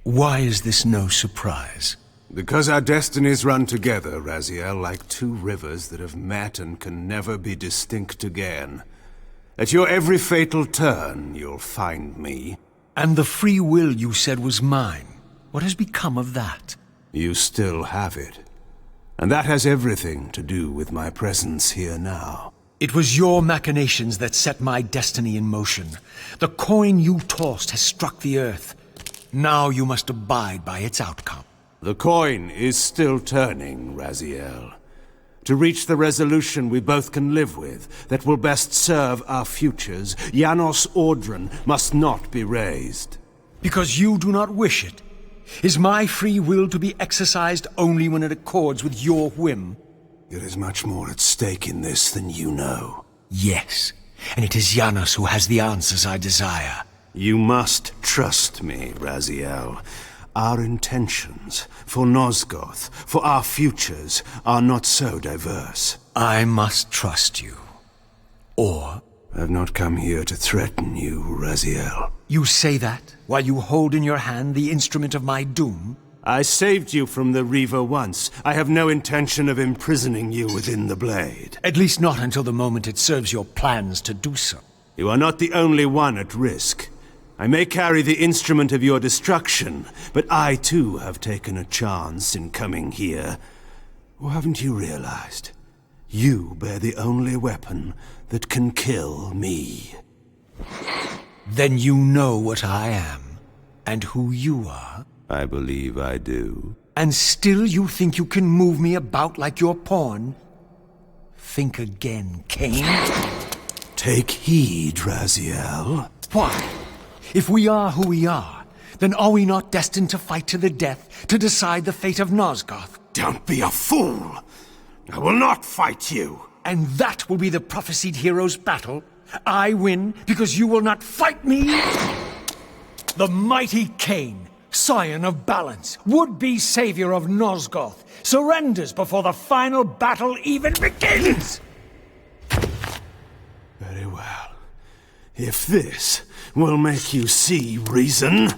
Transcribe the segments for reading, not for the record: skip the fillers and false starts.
Why is this no surprise? Because our destinies run together, Raziel, like two rivers that have met and can never be distinct again. At your every fatal turn, you'll find me. And the free will you said was mine. What has become of that? You still have it. And that has everything to do with my presence here now. It was your machinations that set my destiny in motion. The coin you tossed has struck the earth. Now you must abide by its outcome. The coin is still turning, Raziel. To reach the resolution we both can live with, that will best serve our futures, Janos Ordran must not be raised. Because you do not wish it? Is my free will to be exercised only when it accords with your whim? There is much more at stake in this than you know. Yes, and it is Janos who has the answers I desire. You must trust me, Raziel. Our intentions, for Nosgoth, for our futures, are not so diverse. I must trust you. Or... I've not come here to threaten you, Raziel. You say that, while you hold in your hand the instrument of my doom? I saved you from the Reaver once. I have no intention of imprisoning you within the blade. At least not until the moment it serves your plans to do so. You are not the only one at risk. I may carry the instrument of your destruction, but I too have taken a chance in coming here. Or haven't you realized? You bear the only weapon that can kill me. Then you know what I am, and who you are? I believe I do. And still you think you can move me about like your pawn? Think again, Kain. Take heed, Raziel. Why? If we are who we are, then are we not destined to fight to the death, to decide the fate of Nosgoth? Don't be a fool! I will not fight you! And that will be the prophesied hero's battle? I win because you will not fight me? The mighty Kain, scion of balance, would-be savior of Nosgoth, surrenders before the final battle even begins! Very well. If this will make you see reason...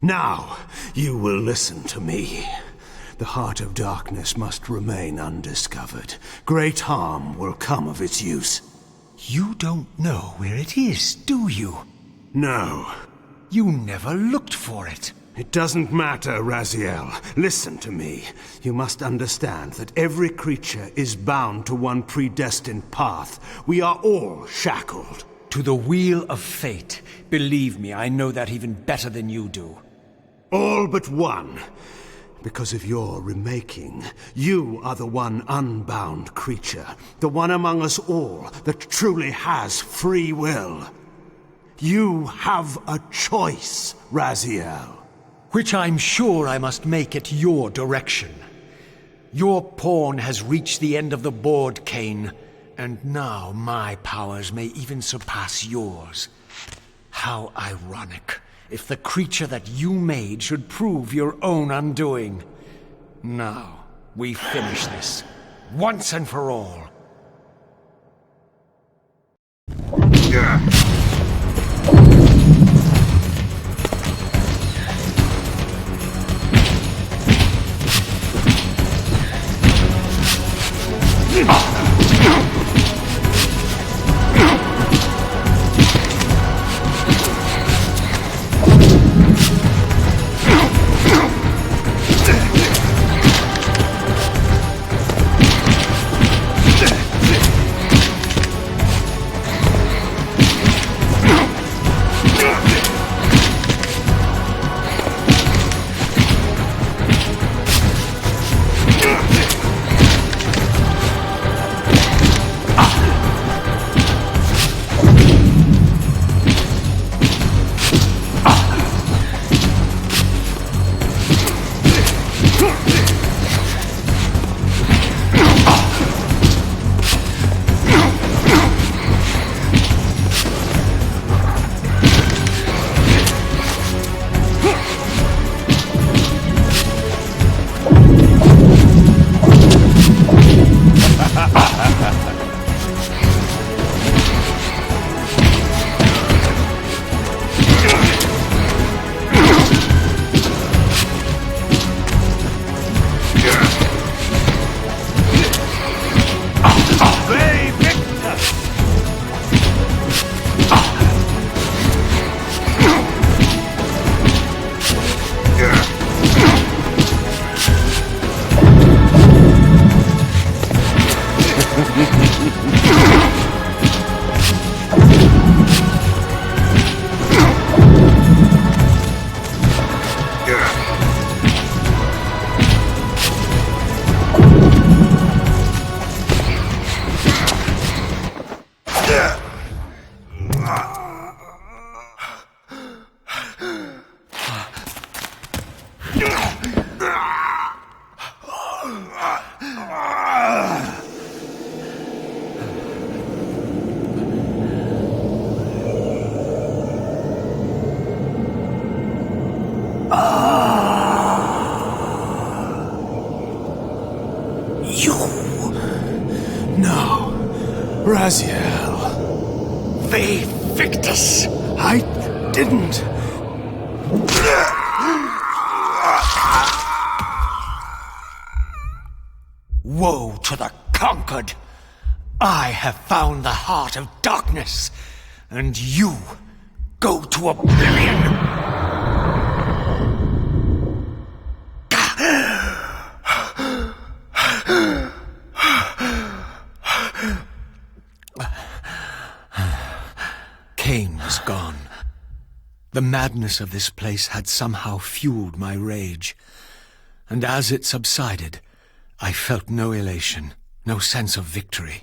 Now, you will listen to me. The heart of darkness must remain undiscovered. Great harm will come of its use. You don't know where it is, do you? No. You never looked for it. It doesn't matter, Raziel. Listen to me. You must understand that every creature is bound to one predestined path. We are all shackled. To the wheel of fate. Believe me, I know that even better than you do. All but one. Because of your remaking, you are the one unbound creature. The one among us all that truly has free will. You have a choice, Raziel. Which I'm sure I must make at your direction. Your pawn has reached the end of the board, Kain, and now my powers may even surpass yours. How ironic if the creature that you made should prove your own undoing. Now, we finish this, once and for all. Yeah. Raziel. Ve Victus! I didn't. Woe to the conquered! I have found the heart of darkness, and you go to oblivion! Kain was gone. The madness of this place had somehow fueled my rage, and as it subsided, I felt no elation, no sense of victory.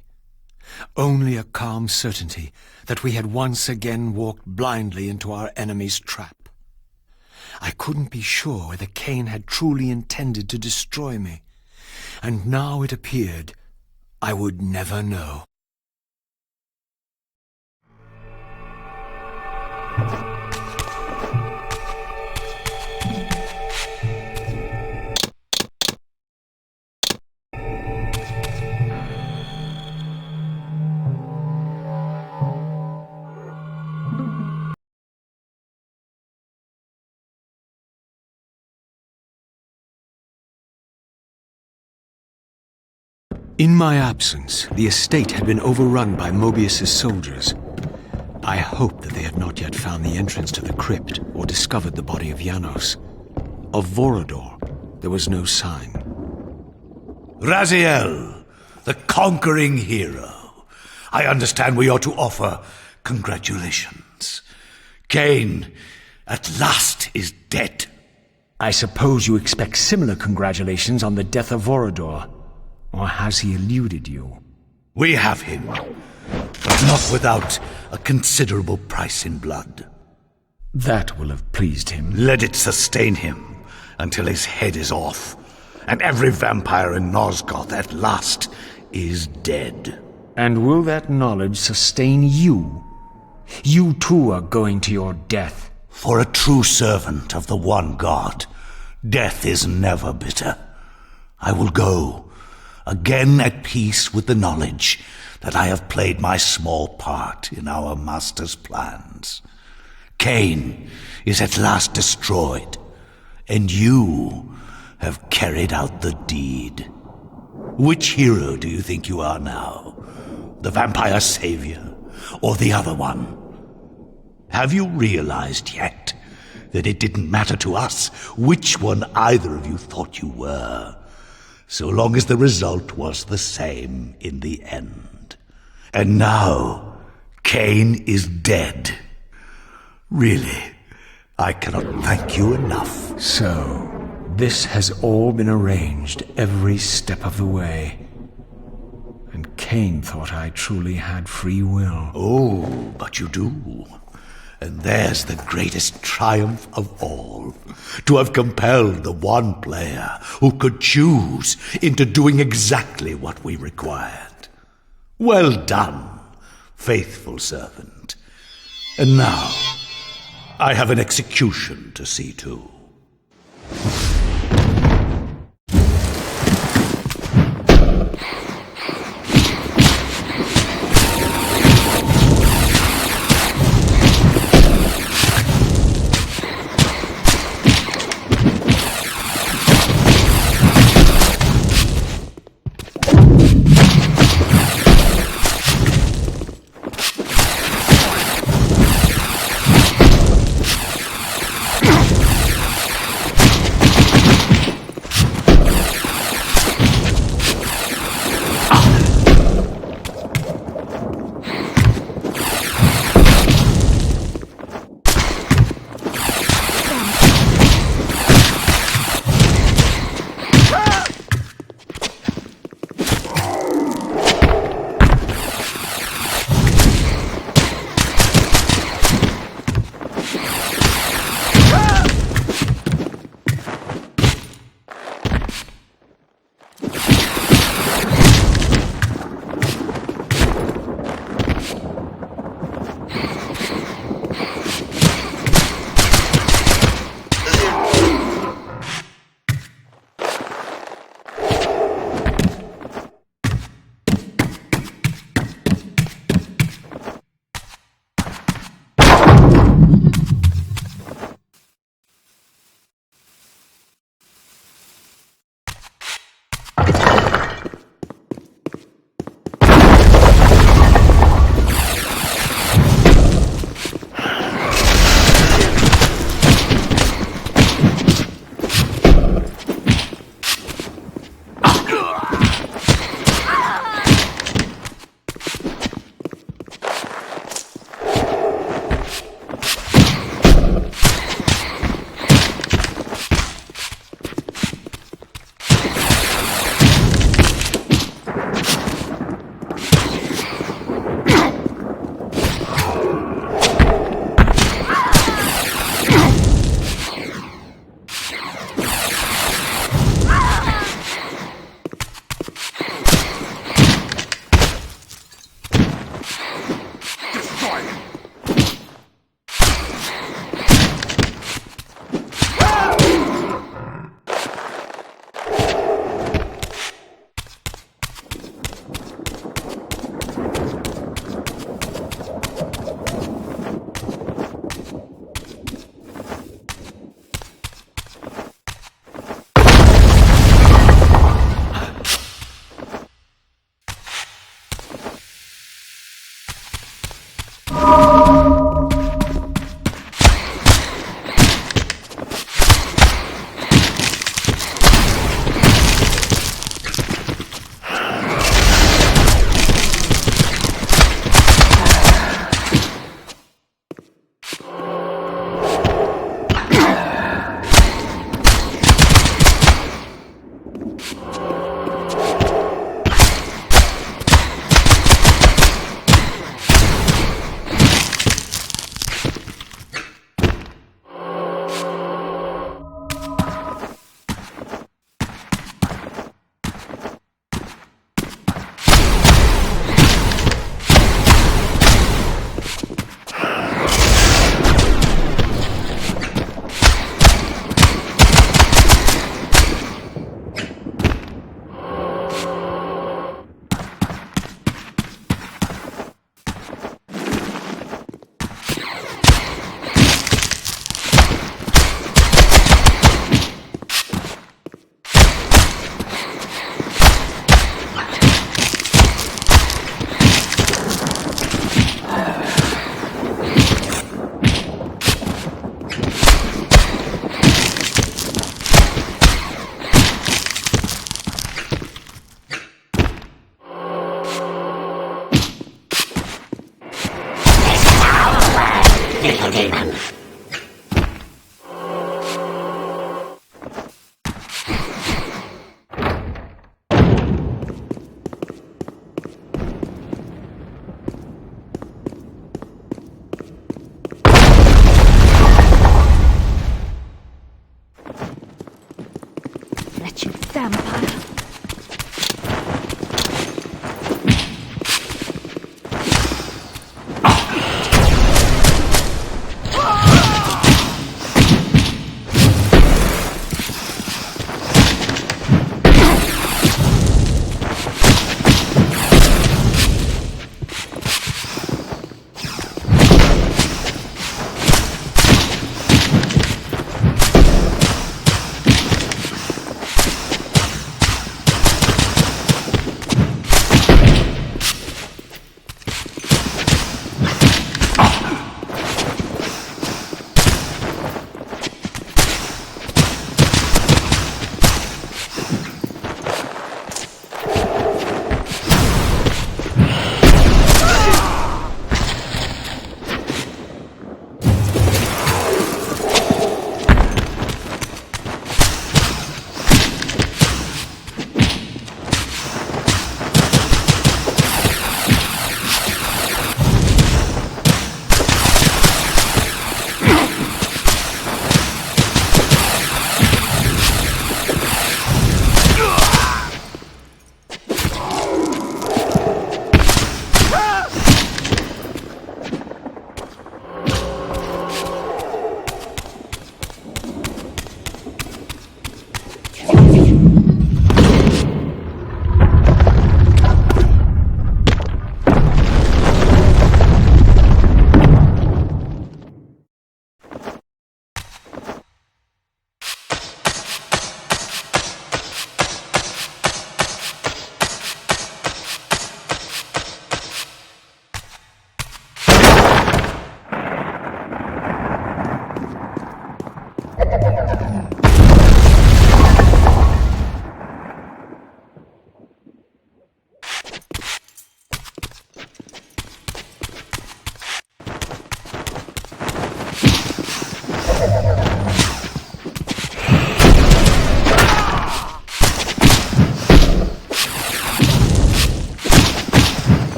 Only a calm certainty that we had once again walked blindly into our enemy's trap. I couldn't be sure whether Kain had truly intended to destroy me, and now it appeared I would never know. In my absence, the estate had been overrun by Moebius's soldiers. I hoped that they had not yet found the entrance to the crypt or discovered the body of Janos. Of Vorador, there was no sign. Raziel, the conquering hero. I understand we ought to offer congratulations. Kain, at last, is dead. I suppose you expect similar congratulations on the death of Vorador. Or has he eluded you? We have him, but not without a considerable price in blood. That will have pleased him. Let it sustain him until his head is off, and every vampire in Nosgoth at last is dead. And will that knowledge sustain you? You too are going to your death. For a true servant of the one God, death is never bitter. I will go, again at peace with the knowledge that I have played my small part in our master's plans. Kain is at last destroyed, and you have carried out the deed. Which hero do you think you are now? The vampire savior, or the other one? Have you realized yet that it didn't matter to us which one either of you thought you were, so long as the result was the same in the end? And now, Kain is dead. Really, I cannot thank you enough. So, this has all been arranged every step of the way. And Kain thought I truly had free will. Oh, but you do. And there's the greatest triumph of all, to have compelled the one player who could choose into doing exactly what we required. Well done, faithful servant. And now, I have an execution to see to. demon. Wretched vampire.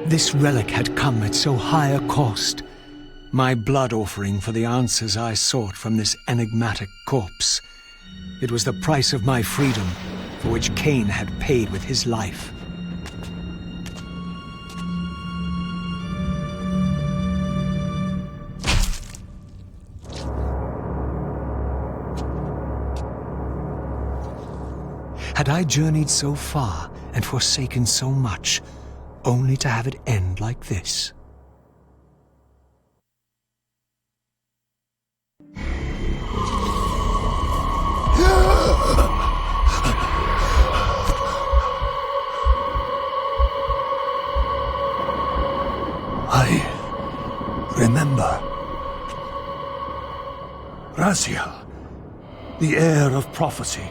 This relic had come at so high a cost. My blood offering for the answers I sought from this enigmatic corpse. It was the price of my freedom, for which Kain had paid with his life. Had I journeyed so far and forsaken so much, only to have it end like this? I remember. Raziel, the heir of prophecy.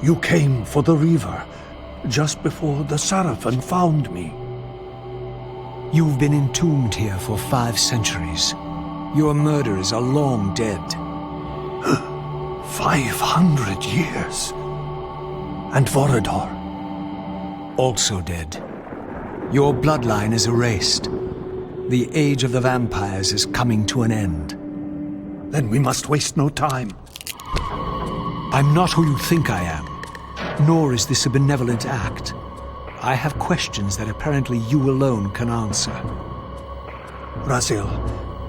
You came for the Reaver, just before the Seraphim found me. You've been entombed here for 5 centuries. Your murderers are long dead. 500 years. And Vorador? Also dead. Your bloodline is erased. The age of the vampires is coming to an end. Then we must waste no time. I'm not who you think I am. Nor is this a benevolent act. I have questions that apparently you alone can answer. Raziel,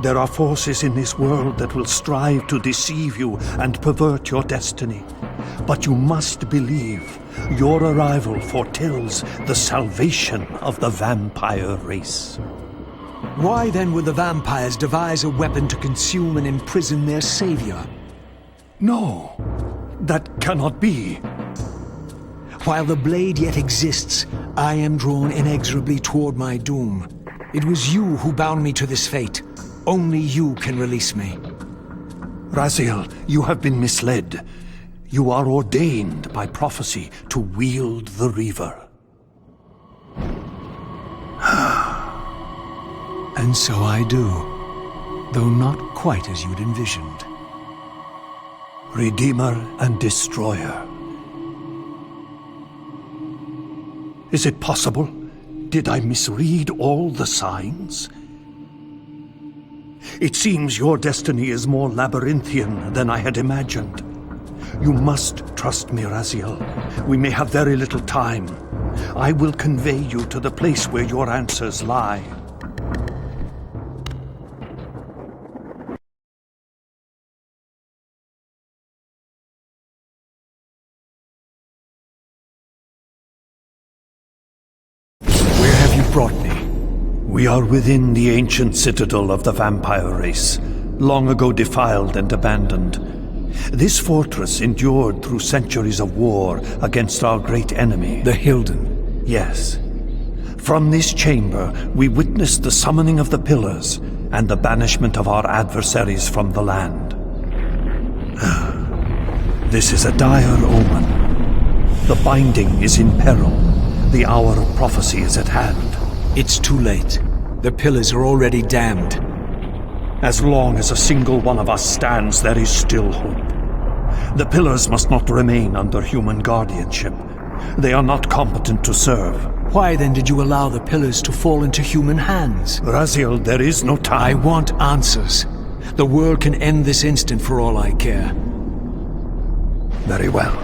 there are forces in this world that will strive to deceive you and pervert your destiny. But you must believe your arrival foretells the salvation of the vampire race. Why then would the vampires devise a weapon to consume and imprison their savior? No, that cannot be. While the blade yet exists, I am drawn inexorably toward my doom. It was you who bound me to this fate. Only you can release me. Raziel, you have been misled. You are ordained by prophecy to wield the Reaver. And so I do, though not quite as you'd envisioned. Redeemer and Destroyer. Is it possible? Did I misread all the signs? It seems your destiny is more labyrinthian than I had imagined. You must trust me, Raziel. We may have very little time. I will convey you to the place where your answers lie. Brought me. We are within the ancient citadel of the vampire race, long ago defiled and abandoned. This fortress endured through centuries of war against our great enemy, the Hilden. Yes. From this chamber, we witnessed the summoning of the Pillars and the banishment of our adversaries from the land. This is a dire omen. The binding is in peril. The hour of prophecy is at hand. It's too late. The Pillars are already damned. As long as a single one of us stands, there is still hope. The Pillars must not remain under human guardianship. They are not competent to serve. Why then did you allow the Pillars to fall into human hands? Raziel, there is no time. I want answers. The world can end this instant for all I care. Very well.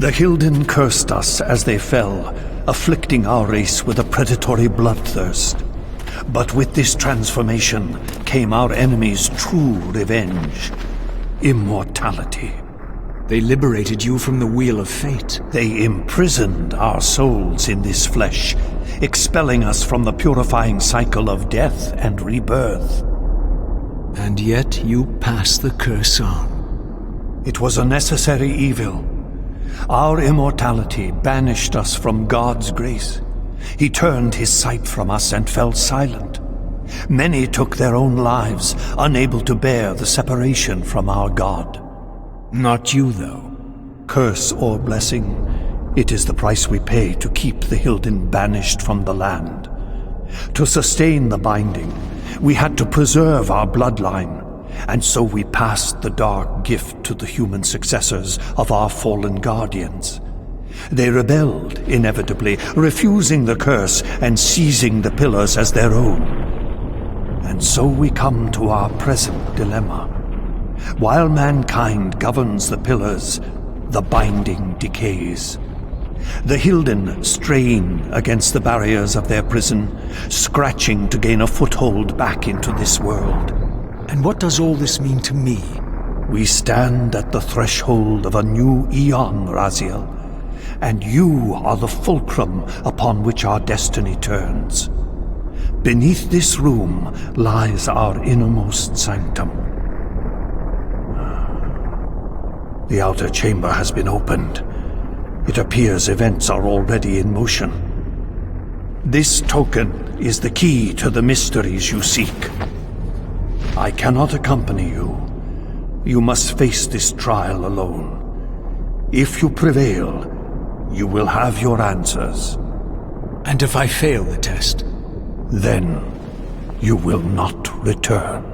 The Hilden cursed us as they fell, afflicting our race with a predatory bloodthirst. But with this transformation came our enemy's true revenge. Immortality. They liberated you from the wheel of fate. They imprisoned our souls in this flesh, expelling us from the purifying cycle of death and rebirth. And yet you pass the curse on. It was a necessary evil. Our immortality banished us from God's grace. He turned his sight from us and fell silent. Many took their own lives, unable to bear the separation from our God. Not you, though. Curse or blessing, it is the price we pay to keep the Hilden banished from the land. To sustain the binding, we had to preserve our bloodline, and so we passed the dark gift to the human successors of our fallen guardians. They rebelled, inevitably, refusing the curse and seizing the pillars as their own. And so we come to our present dilemma. While mankind governs the pillars, the binding decays. The Hilden strain against the barriers of their prison, scratching to gain a foothold back into this world. And what does all this mean to me? We stand at the threshold of a new eon, Raziel, and you are the fulcrum upon which our destiny turns. Beneath this room lies our innermost sanctum. The outer chamber has been opened. It appears events are already in motion. This token is the key to the mysteries you seek. I cannot accompany you. You must face this trial alone. If you prevail, you will have your answers. And if I fail the test? Then you will not return.